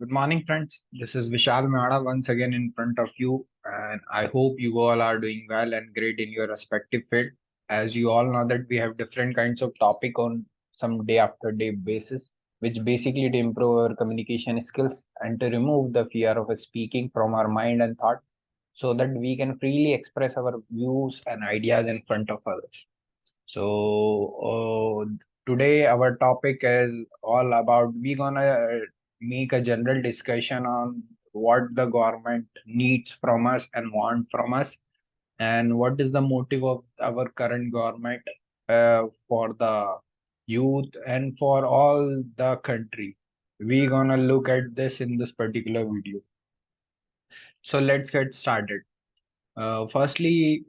Good morning, friends. This is Vishal Mewada once again in front of you, and I hope you all are doing well and great in your respective field. As you all know that we have different kinds of topic on some day after day basis, which basically to improve our communication skills and to remove the fear of speaking from our mind and thought, so that we can freely express our views and ideas in front of others. So today our topic is all about we gonna make a general discussion on what the government needs from us and want from us, and what is the motive of our current government for the youth and for all the country. We gonna look at this in this particular video. So let's get started. Firstly,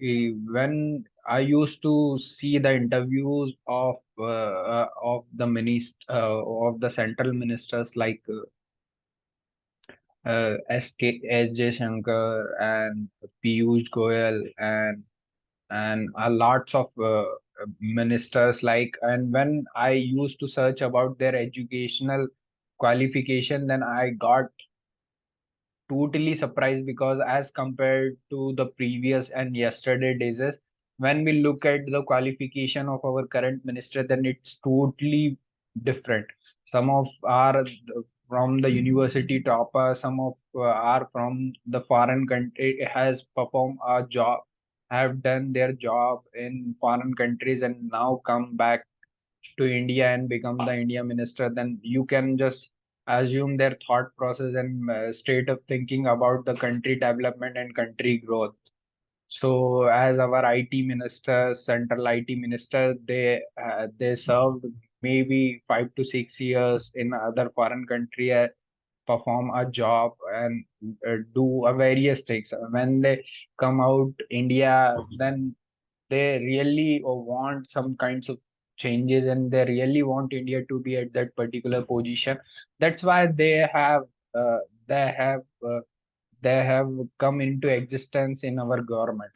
when I used to see the interviews of the of the central ministers like S. J. Shankar and Piyush Goyal and lots of ministers like, and when I used to search about their educational qualification, then I got totally surprised because as compared to the previous and yesterday days, when we look at the qualification of our current minister, then it's totally different. Some of are from the university topper, some of are from the foreign country, has performed a job, have done their job in foreign countries and now come back to India and become the India minister, then you can just assume their thought process and state of thinking about the country development and country growth. So, as our IT minister, central IT minister, they served maybe 5 to 6 years in other foreign country, perform a job and do various things. When they come out India, then they really want some kinds of changes and they really want India to be at that particular position. That's why uh, they have uh, they have come into existence in our government.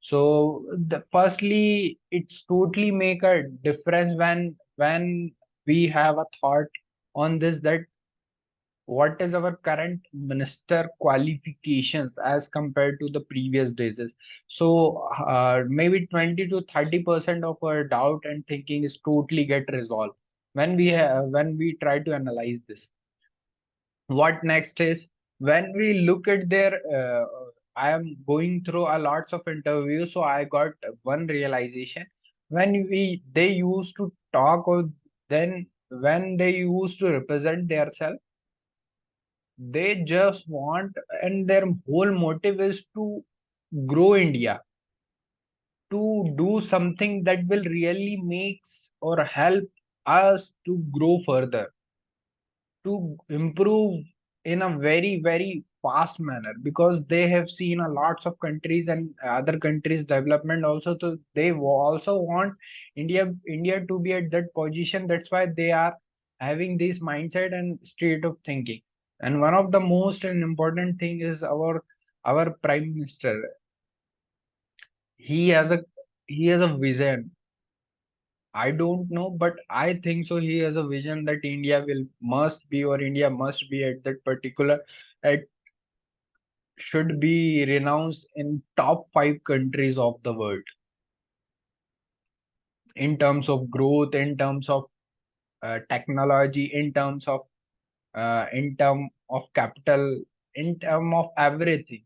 So firstly, it's totally make a difference when we have a thought on this, that what is our current minister qualifications as compared to the previous days. So maybe 20 to 30% of our doubt and thinking is totally get resolved when we try to analyze this. What next is, when we look at their I am going through a lots of interviews, so I got one realization. When we they used to talk, or then when they used to represent themselves, they just want, and their whole motive is to grow India, to do something that will really makes or help us to grow further, to improve in a very, very fast manner, because they have seen a lots of countries and other countries development also. So they also want India to be at that position. That's why they are having this mindset and state of thinking. And one of the most and important thing is our prime minister. He has a he has a vision. I don't know, but I think so. He has a vision that India must be at that particular, at should be renounced in top 5 countries of the world in terms of growth, in terms of technology, in term of capital, in term of everything,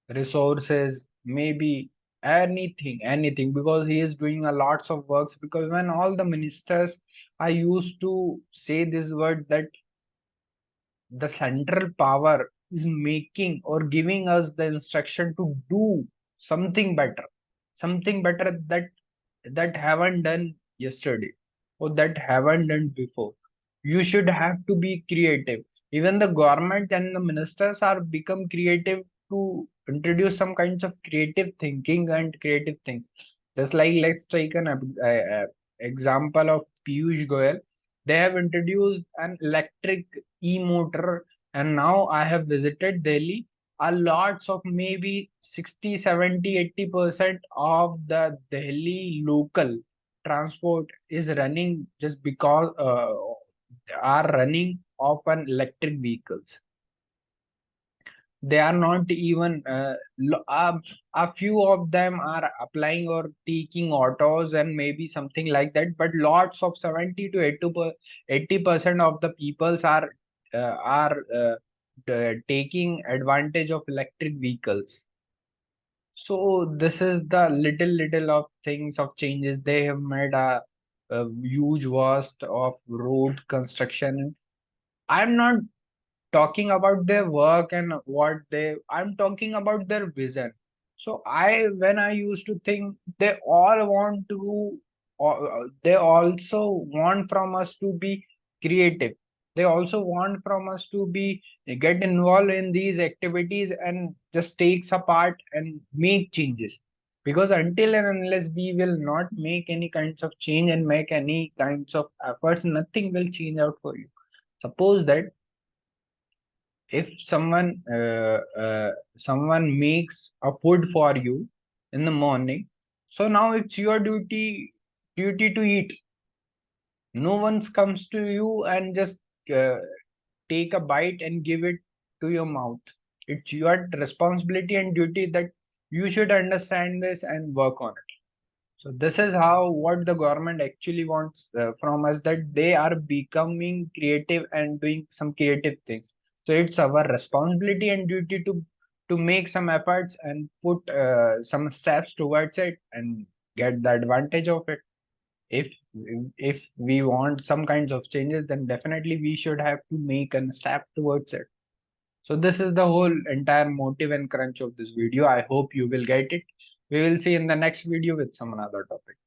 resources, maybe anything, because he is doing a lots of works. Because when all the ministers, I used to say this word, that the central power is making or giving us the instruction to do something better that haven't done yesterday or that haven't done before. You should have to be creative. Even the government and the ministers are become creative to introduce some kinds of creative thinking and creative things. Just like, let's take an example of Piyush Goyal. They have introduced an electric e-motor, and now I have visited Delhi. A lots of maybe 60, 70, 80% of the Delhi local transport is running just because are running off on electric vehicles. They are not even a few of them are applying or taking autos and maybe something like that, but lots of 70 to 80% of the peoples are taking advantage of electric vehicles. So this is the little of things of changes. They have made a huge vast of road construction. I'm not talking about their work and what they, I'm talking about their vision. So I, when I used to think, they all want to they also want from us to be creative. They also want from us to be get involved in these activities and just takes a part and make changes, because until and unless we will not make any kinds of change and make any kinds of efforts, nothing will change out for you. Suppose that if someone makes a food for you in the morning, so now it's your duty to eat. No one comes to you and just uh, take a bite and give it to your mouth. It's your responsibility and duty that you should understand this and work on it. So this is how what the government actually wants from us, that they are becoming creative and doing some creative things. So it's our responsibility and duty to make some efforts and put some steps towards it and get the advantage of it. If if we want some kinds of changes, then definitely we should have to make a step towards it. So this is the whole entire motive and crunch of this video. I hope you will get it. We will see in the next video with some another topic.